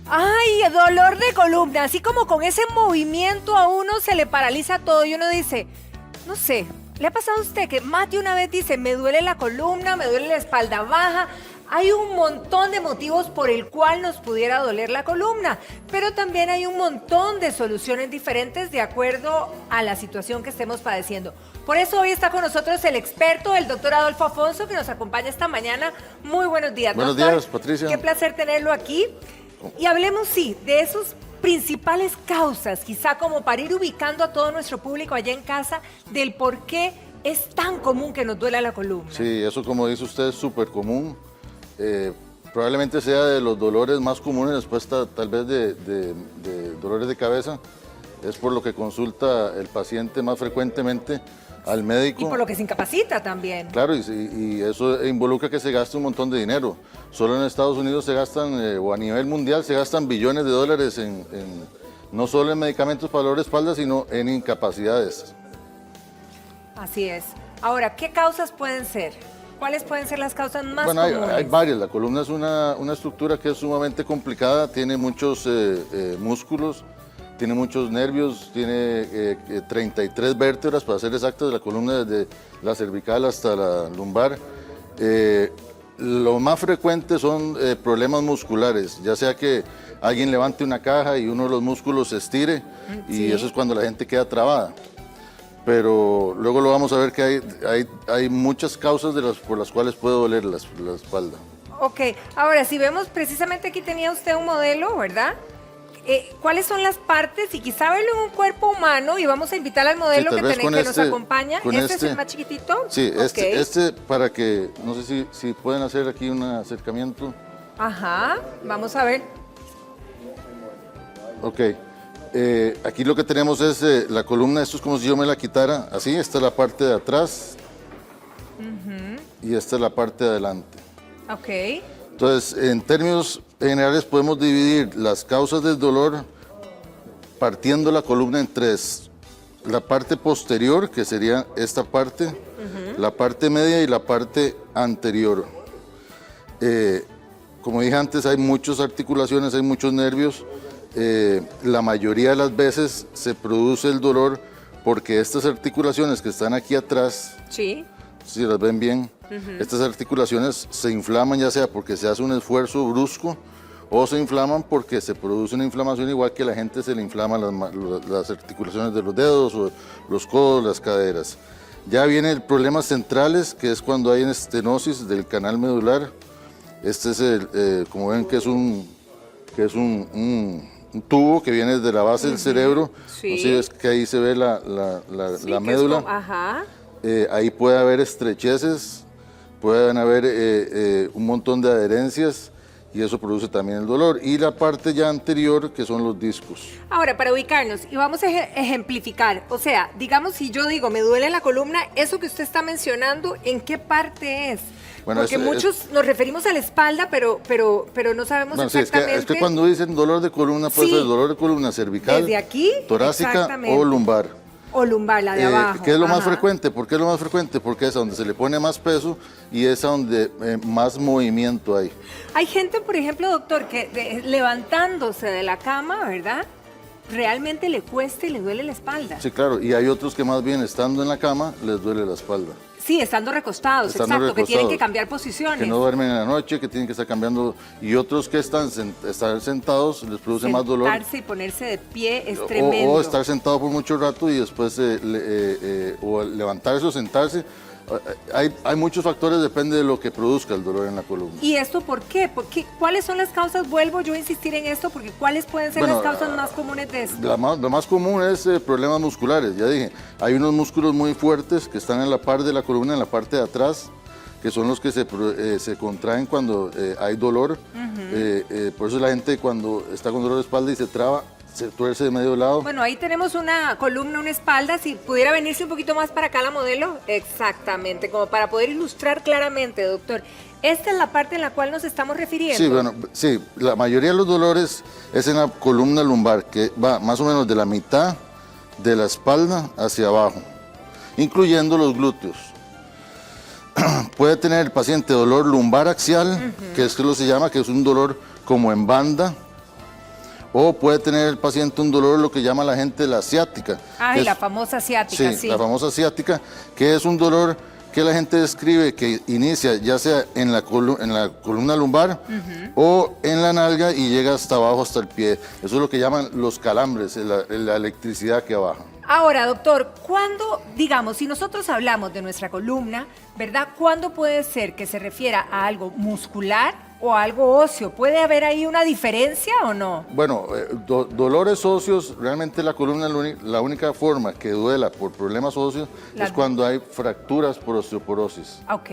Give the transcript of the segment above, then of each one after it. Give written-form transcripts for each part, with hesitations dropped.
Ay, dolor de columna, así como con ese movimiento a uno se le paraliza todo y uno dice, no sé, ¿le ha pasado a usted que más de una vez dice, me duele la columna, me duele la espalda baja? Hay un montón de motivos por el cual nos pudiera doler la columna, pero también hay un montón de soluciones diferentes de acuerdo a la situación que estemos padeciendo. Por eso hoy está con nosotros el experto, el doctor Adolfo Afonso, que nos acompaña esta mañana. Muy buenos días, doctor. Buenos días, Patricia. Qué placer tenerlo aquí. Y hablemos, sí, de esos principales causas, quizá como para ir ubicando a todo nuestro público allá en casa, del por qué es tan común que nos duela la columna. Sí, eso como dice usted es súper común. Probablemente sea de los dolores más comunes, después tal vez de dolores de cabeza. Es por lo que consulta el paciente más frecuentemente al médico. Y por lo que se incapacita también. Claro, y eso involucra que se gaste un montón de dinero. Solo en Estados Unidos se gastan, o a nivel mundial, se gastan billones de dólares no solo en medicamentos para dolor de espalda, sino en incapacidades. Así es. Ahora, ¿qué causas pueden ser? ¿Cuáles pueden ser las causas más comunes? Hay varias. La columna es una estructura que es sumamente complicada, tiene muchos músculos, tiene muchos nervios, tiene 33 vértebras, para ser exactos, de la columna desde la cervical hasta la lumbar. Lo más frecuente son problemas musculares, ya sea que alguien levante una caja y uno de los músculos se estire, y eso es cuando la gente queda trabada. Pero luego lo vamos a ver que hay muchas causas por las cuales puede doler la espalda. Ok, ahora si vemos, precisamente aquí tenía usted un modelo, ¿verdad? ¿Cuáles son las partes? Y quizá verlo en un cuerpo humano, y vamos a invitar al modelo que nos acompaña. ¿Este es el más chiquitito? Sí, okay. este para que, no sé si pueden hacer aquí un acercamiento. Ajá, vamos a ver. Ok. Aquí lo que tenemos es la columna, esto es como si yo me la quitara, así, esta es la parte de atrás y esta es la parte de adelante. Ok. Entonces, en términos generales podemos dividir las causas del dolor partiendo la columna en tres. La parte posterior, que sería esta parte, la parte media y la parte anterior. Como dije antes, hay muchas articulaciones, hay muchos nervios. La mayoría de las veces se produce el dolor porque estas articulaciones que están aquí atrás, sí, si las ven bien, estas articulaciones se inflaman, ya sea porque se hace un esfuerzo brusco o se inflaman porque se produce una inflamación, igual que a la gente se le inflaman las articulaciones de los dedos o los codos, las caderas. Ya vienen el problemas centrales, que es cuando hay estenosis del canal medular. Este es como ven que es un tubo que viene desde la base del cerebro. Sí. Así es que ahí se ve la médula. Ajá. Ahí puede haber estrecheces, pueden haber un montón de adherencias, y eso produce también el dolor. Y la parte ya anterior, que son los discos. Ahora, para ubicarnos, y vamos a ejemplificar, o sea, digamos, si yo digo, me duele la columna, eso que usted está mencionando, ¿en qué parte es? Bueno, porque muchos nos referimos a la espalda, pero no sabemos exactamente. Es que cuando dicen dolor de columna, puede ser dolor de columna cervical, desde aquí, torácica o lumbar. O lumbar, la de abajo. ¿Qué es lo más frecuente? ¿Por qué es lo más frecuente? Porque es a donde se le pone más peso y es a donde más movimiento hay. Hay gente, por ejemplo, doctor, que levantándose de la cama, ¿verdad?, realmente le cuesta y le duele la espalda. Sí, claro, y hay otros que más bien estando en la cama les duele la espalda. Sí, estando recostados, exacto, que tienen que cambiar posiciones. Que no duermen en la noche, que tienen que estar cambiando, y otros que estar sentados les produce más dolor. Sentarse y ponerse de pie es tremendo. O estar sentado por mucho rato y después o levantarse o sentarse. Hay muchos factores, depende de lo que produzca el dolor en la columna. ¿Y esto por qué? ¿Cuáles son las causas? Vuelvo yo a insistir en esto, porque ¿cuáles pueden ser las causas más comunes de esto? Lo más común es problemas musculares, ya dije. Hay unos músculos muy fuertes que están en la par de la columna, en la parte de atrás, que son los que se contraen cuando hay dolor. Por eso la gente cuando está con dolor de espalda y se traba, se tuerce de medio lado. Bueno, ahí tenemos una columna, una espalda. Si pudiera venirse un poquito más para acá la modelo. Exactamente, como para poder ilustrar claramente, doctor. Esta es la parte en la cual nos estamos refiriendo. Sí, bueno, sí, la mayoría de los dolores es en la columna lumbar, que va más o menos de la mitad de la espalda hacia abajo, incluyendo los glúteos. Puede tener el paciente dolor lumbar axial, que es que lo se llama, que es un dolor como en banda, O puede tener el paciente un dolor, lo que llama la gente la ciática. Ay, la famosa ciática, sí. La famosa ciática, que es un dolor que la gente describe que inicia ya sea en la columna lumbar o en la nalga y llega hasta abajo, hasta el pie. Eso es lo que llaman los calambres, la electricidad que baja. Ahora, doctor, ¿cuándo, digamos, si nosotros hablamos de nuestra columna, ¿verdad? ¿Cuándo puede ser que se refiera a algo muscular o a algo óseo? ¿Puede haber ahí una diferencia o no? Bueno, dolores óseos, realmente la columna, la única forma que duela por problemas óseos es cuando hay fracturas por osteoporosis. Ok.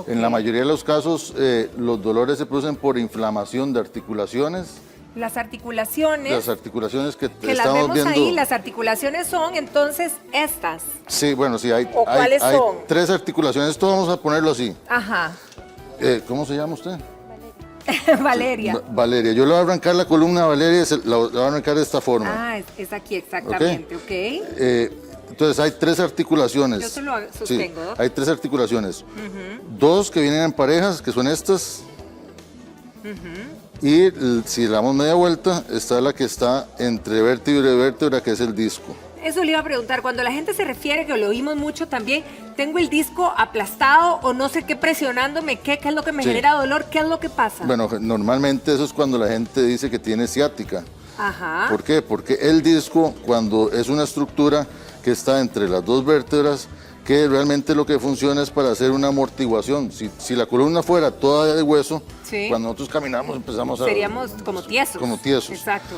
En la mayoría de los casos, los dolores se producen por inflamación de articulaciones. Las articulaciones. Las articulaciones que las estamos vemos viendo. ahí, las articulaciones son entonces estas. Sí, bueno, sí, hay son? 3 articulaciones. Esto vamos a ponerlo así. Ajá. ¿Cómo se llama usted? Valeria. Valeria. Yo le voy a arrancar la columna a Valeria, la voy a arrancar de esta forma. Ah, es aquí exactamente, ok. Entonces hay 3 articulaciones. Yo se lo sostengo. Sí, hay 3 articulaciones. 2 que vienen en parejas, que son estas. Y si le damos media vuelta, está la que está entre vértebra y vértebra, que es el disco. Eso le iba a preguntar, cuando la gente se refiere, que lo oímos mucho también, tengo el disco aplastado o no sé qué presionándome, ¿qué es lo que me genera dolor? ¿Qué es lo que pasa? Bueno, normalmente eso es cuando la gente dice que tiene ciática. Ajá. ¿Por qué? Porque el disco, cuando es una estructura que está entre las 2 vértebras, que realmente lo que funciona es para hacer una amortiguación. Si la columna fuera toda de hueso, sí, cuando nosotros caminamos empezamos seríamos como tiesos. Como tiesos. Exacto.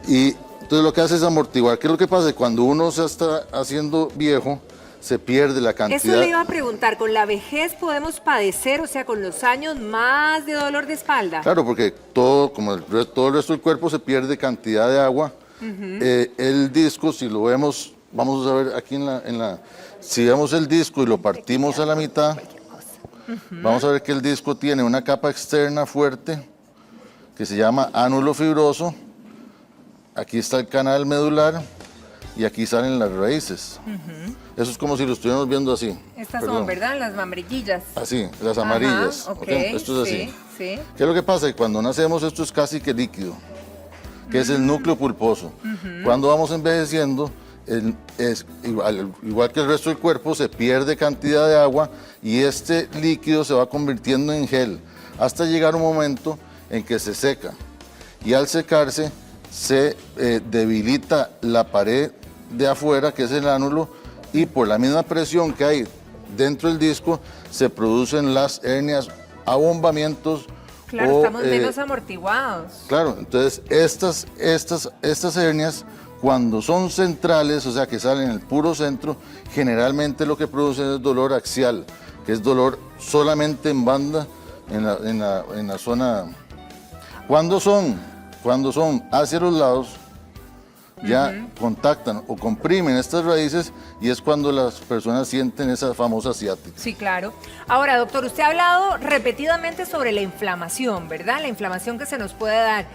Y entonces lo que hace es amortiguar. ¿Qué es lo que pasa? Cuando uno se está haciendo viejo, se pierde la cantidad. Eso le iba a preguntar, ¿con la vejez podemos padecer, o sea, con los años, más de dolor de espalda? Claro, porque todo el resto del cuerpo se pierde cantidad de agua. El disco, si lo vemos, vamos a ver aquí si vemos el disco y lo partimos a la mitad, vamos a ver que el disco tiene una capa externa fuerte que se llama ánulo fibroso. Aquí está el canal medular y aquí salen las raíces. Eso es como si lo estuviéramos viendo así. Estas son, ¿verdad? Las amarillas. Así, las amarillas. Ajá, ok, esto es sí, así. Sí. ¿Qué es lo que pasa? Que cuando nacemos esto es casi que líquido, que es el núcleo pulposo. Cuando vamos envejeciendo, es igual que el resto del cuerpo, se pierde cantidad de agua y este líquido se va convirtiendo en gel hasta llegar un momento en que se seca. Y al secarse, se debilita la pared de afuera, que es el ánulo, y por la misma presión que hay dentro del disco, se producen las hernias, abombamientos. Claro, estamos menos amortiguados. Claro, entonces estas hernias, cuando son centrales, o sea que salen en el puro centro, generalmente lo que producen es dolor axial, que es dolor solamente en banda, en la zona. Cuando son hacia los lados, ya contactan o comprimen estas raíces y es cuando las personas sienten esa famosa ciática. Sí, claro. Ahora, doctor, usted ha hablado repetidamente sobre la inflamación, ¿verdad? La inflamación que se nos puede dar.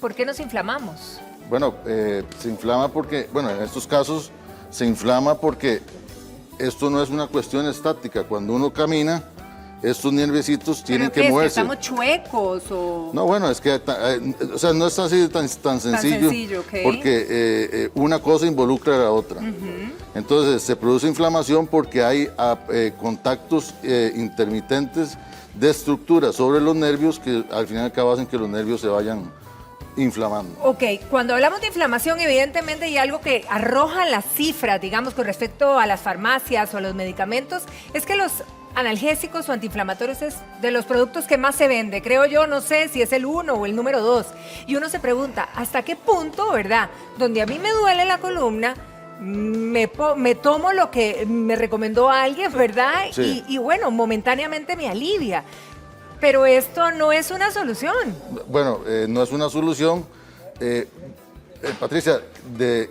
¿Por qué nos inflamamos? Bueno, se inflama porque, bueno, en estos casos se inflama porque esto no es una cuestión estática. Cuando uno camina, estos nerviositos tienen que moverse. ¿Estamos chuecos o...? No, bueno, es que, o sea, no es así tan sencillo, okay, porque una cosa involucra a la otra. Entonces, se produce inflamación porque hay contactos intermitentes de estructuras sobre los nervios que al final hacen que los nervios se vayan inflamando. Ok, cuando hablamos de inflamación, evidentemente hay algo que arroja las cifras, digamos, con respecto a las farmacias o a los medicamentos, es que los analgésicos o antiinflamatorios es de los productos que más se vende, creo yo, no sé si es el 1 o el número 2. Y uno se pregunta, ¿hasta qué punto, verdad? Donde a mí me duele la columna, me tomo lo que me recomendó alguien, ¿verdad? Sí. Y bueno, momentáneamente me alivia. Pero esto no es una solución. Bueno, no es una solución. Patricia, de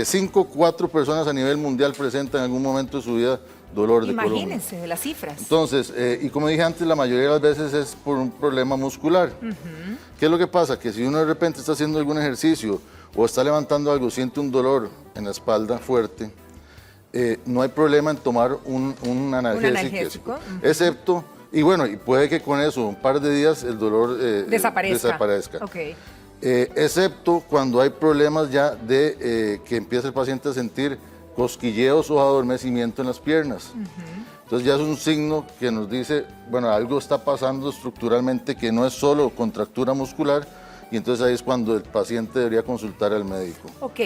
5 a 4 personas a nivel mundial presentan en algún momento de su vida dolor de columna. Imagínense de las cifras. Entonces, y como dije antes, la mayoría de las veces es por un problema muscular. ¿Qué es lo que pasa? Que si uno de repente está haciendo algún ejercicio o está levantando algo, siente un dolor en la espalda fuerte, no hay problema en tomar un analgésico. Excepto, y bueno, y puede que con eso, un par de días, el dolor desaparezca. Okay. excepto cuando hay problemas ya de que empieza el paciente a sentir cosquilleos o adormecimiento en las piernas. Entonces ya es un signo que nos dice, bueno, algo está pasando estructuralmente que no es solo contractura muscular, y entonces ahí es cuando el paciente debería consultar al médico. Ok,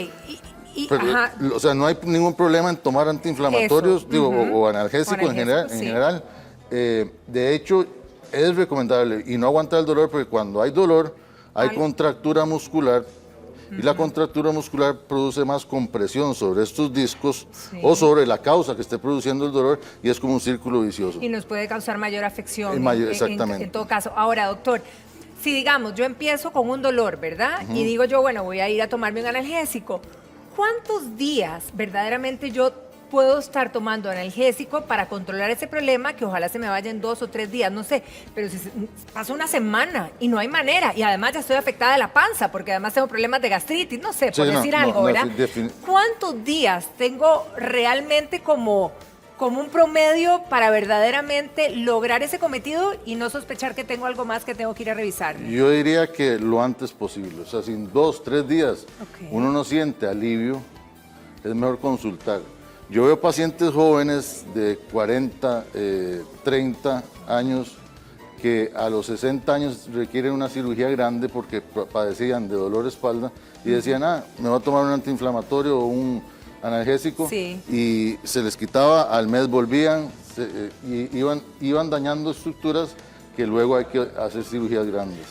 Pero, o sea, no hay ningún problema en tomar antiinflamatorios o analgésicos en general. De hecho, es recomendable y no aguantar el dolor, porque cuando hay dolor, hay contractura muscular, y la contractura muscular produce más compresión sobre estos discos o sobre la causa que esté produciendo el dolor, y es como un círculo vicioso. Y nos puede causar mayor afección. Exactamente. En todo caso. Ahora, doctor, si digamos, yo empiezo con un dolor, ¿verdad? Y digo yo, bueno, voy a ir a tomarme un analgésico. ¿Cuántos días verdaderamente yo puedo estar tomando analgésico para controlar ese problema, que ojalá se me vaya en 2 o 3 días, no sé, pero si pasa una semana y no hay manera, y además ya estoy afectada de la panza, porque además tengo problemas de gastritis, no sé, por decir algo, ¿verdad? ¿Cuántos días tengo realmente como un promedio para verdaderamente lograr ese cometido y no sospechar que tengo algo más que tengo que ir a revisar? Yo diría que lo antes posible, o sea, si en 2, 3 días uno no siente alivio, es mejor consultar. Yo veo pacientes jóvenes de 40, 30 años que a los 60 años requieren una cirugía grande porque padecían de dolor de espalda y decían, me voy a tomar un antiinflamatorio o un analgésico, y se les quitaba, al mes volvían y iban dañando estructuras que luego hay que hacer cirugías grandes.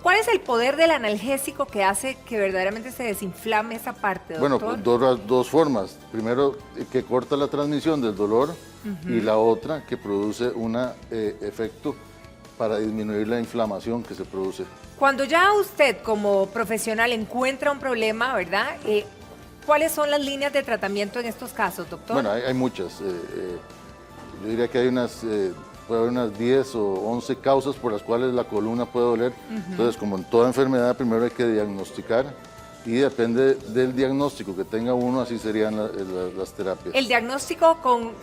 ¿Cuál es el poder del analgésico que hace que verdaderamente se desinflame esa parte, doctor? Bueno, dos formas. Primero, que corta la transmisión del dolor, y la otra, que produce un efecto para disminuir la inflamación que se produce. Cuando ya usted como profesional encuentra un problema, ¿verdad? ¿Cuáles son las líneas de tratamiento en estos casos, doctor? Bueno, hay muchas. Yo diría que hay puede haber unas 10 o 11 causas por las cuales la columna puede doler. Entonces, como en toda enfermedad, primero hay que diagnosticar, y depende del diagnóstico que tenga uno, así serían las terapias. El diagnóstico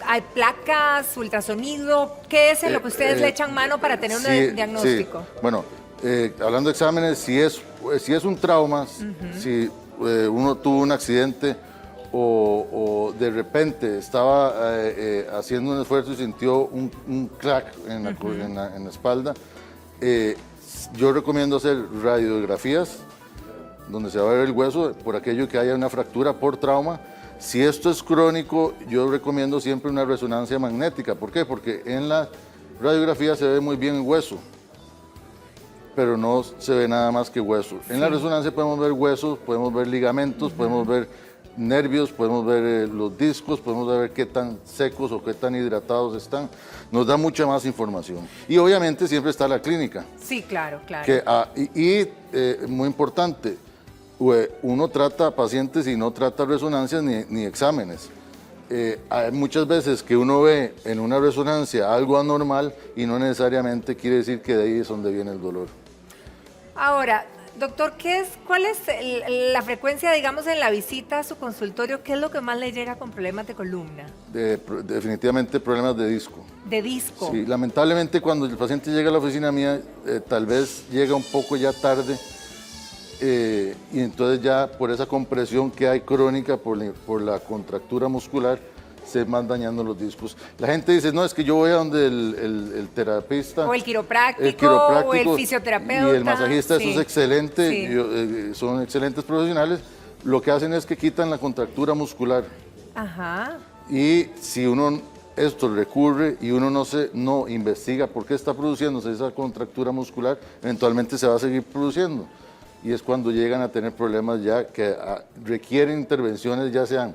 hay placas, ultrasonido, ¿qué es en lo que ustedes le echan mano para tener un diagnóstico? Sí. Bueno, hablando de exámenes, si es un trauma, si uno tuvo un accidente o de repente estaba haciendo un esfuerzo y sintió un crack en la espalda, yo recomiendo hacer radiografías donde se va a ver el hueso por aquello que haya una fractura por trauma. Si esto es crónico, yo recomiendo siempre una resonancia magnética. ¿Por qué? Porque en la radiografía se ve muy bien el hueso, pero no se ve nada más que hueso. En la resonancia podemos ver huesos, podemos ver ligamentos, podemos ver nervios, podemos ver los discos, podemos ver qué tan secos o qué tan hidratados están. Nos da mucha más información. Y obviamente siempre está la clínica. Sí, claro. Muy importante, uno trata pacientes y no trata resonancias ni exámenes. Hay muchas veces que uno ve en una resonancia algo anormal y no necesariamente quiere decir que de ahí es donde viene el dolor. Ahora, doctor, ¿cuál es la frecuencia, digamos, en la visita a su consultorio? ¿Qué es lo que más le llega con problemas de columna? Definitivamente problemas de disco. ¿De disco? Sí, lamentablemente cuando el paciente llega a la oficina mía, tal vez llega un poco ya tarde, y entonces ya por esa compresión que hay crónica, por la contractura muscular, se van dañando los discos. La gente dice, no, es que yo voy a donde el terapista. O el quiropráctico, o el fisioterapeuta. Y el masajista, eso es excelente, son excelentes profesionales. Lo que hacen es que quitan la contractura muscular. Y si uno esto recurre y uno no investiga por qué está produciéndose esa contractura muscular, eventualmente se va a seguir produciendo. Y es cuando llegan a tener problemas ya que requieren intervenciones, ya sean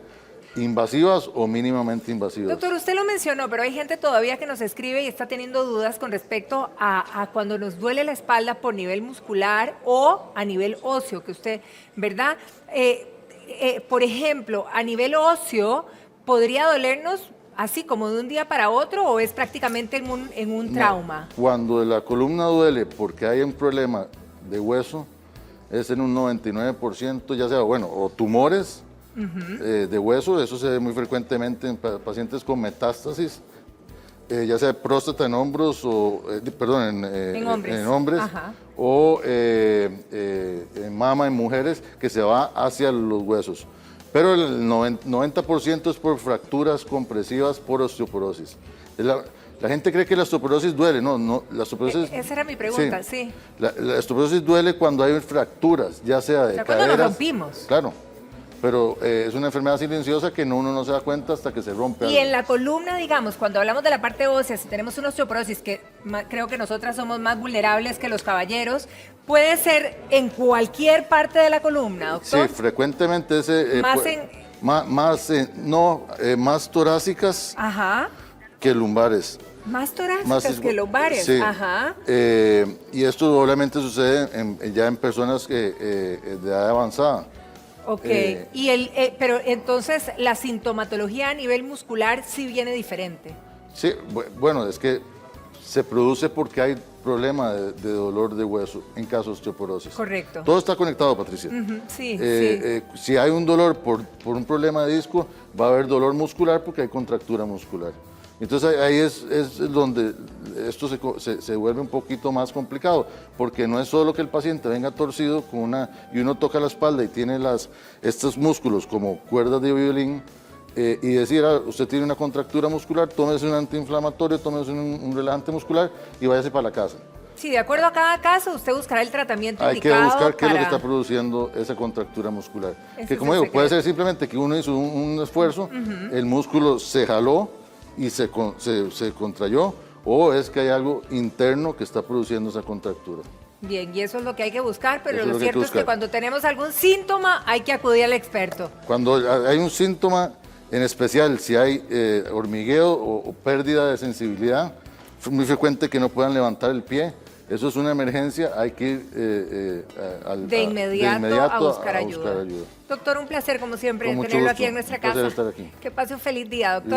invasivas o mínimamente invasivas. Doctor, usted lo mencionó, pero hay gente todavía que nos escribe y está teniendo dudas con respecto a cuando nos duele la espalda por nivel muscular o a nivel óseo, que usted, ¿verdad? Por ejemplo, a nivel óseo, ¿podría dolernos así como de un día para otro o es prácticamente en un trauma? Cuando la columna duele porque hay un problema de hueso, es en un 99%, ya sea, o tumores de hueso, eso se ve muy frecuentemente en pacientes con metástasis ya sea de próstata en hombros o, perdón, En hombres. en hombres Ajá. o en mama en mujeres, que se va hacia los huesos. Pero el 90% es por fracturas compresivas por osteoporosis. La gente cree que la osteoporosis duele, no, la osteoporosis... Esa era mi pregunta, sí. La osteoporosis duele cuando hay fracturas, ya sea de O sea, cuando caderas... nos rompimos. Claro, pero es una enfermedad silenciosa que uno no se da cuenta hasta que se rompe. Y en la columna, digamos, cuando hablamos de la parte ósea, si tenemos una osteoporosis, que creo que nosotras somos más vulnerables que los caballeros, puede ser en cualquier parte de la columna, doctor. Sí, frecuentemente más torácicas Ajá. que lumbares. Más torácicas que lumbares. Sí. Ajá. Y esto obviamente sucede ya en personas de edad avanzada. Ok. Pero entonces la sintomatología a nivel muscular sí viene diferente. Sí, bueno, es que se produce porque hay problema de dolor de hueso en caso de osteoporosis. Correcto. Todo está conectado, Patricia. Sí, Si hay un dolor por un problema de disco, va a haber dolor muscular porque hay contractura muscular. Entonces ahí es donde esto se vuelve un poquito más complicado, porque no es solo que el paciente venga torcido y uno toca la espalda y tiene estos músculos como cuerdas de violín, y decir, usted tiene una contractura muscular, tómese un antiinflamatorio, tómese un relajante muscular y váyase para la casa. Sí, de acuerdo a cada caso, usted buscará el tratamiento Hay que indicado buscar qué es lo que para- está produciendo esa contractura muscular. Ese Que es como el digo, puede secreto. ser simplemente que uno hizo un esfuerzo, el músculo se jaló y se contrayó, o es que hay algo interno que está produciendo esa contractura. Bien, y eso es lo que hay que buscar, pero Eso es lo lo que hay que cierto es que buscar. cuando tenemos algún síntoma hay que acudir al experto. Cuando hay un síntoma, en especial si hay hormigueo o pérdida de sensibilidad, es muy frecuente que no puedan levantar el pie. Eso es una emergencia, hay que ir De inmediato a buscar ayuda. Doctor, un placer como siempre Con mucho tenerlo gusto. aquí en nuestra Un placer casa. estar aquí. Que pase un feliz día, doctor.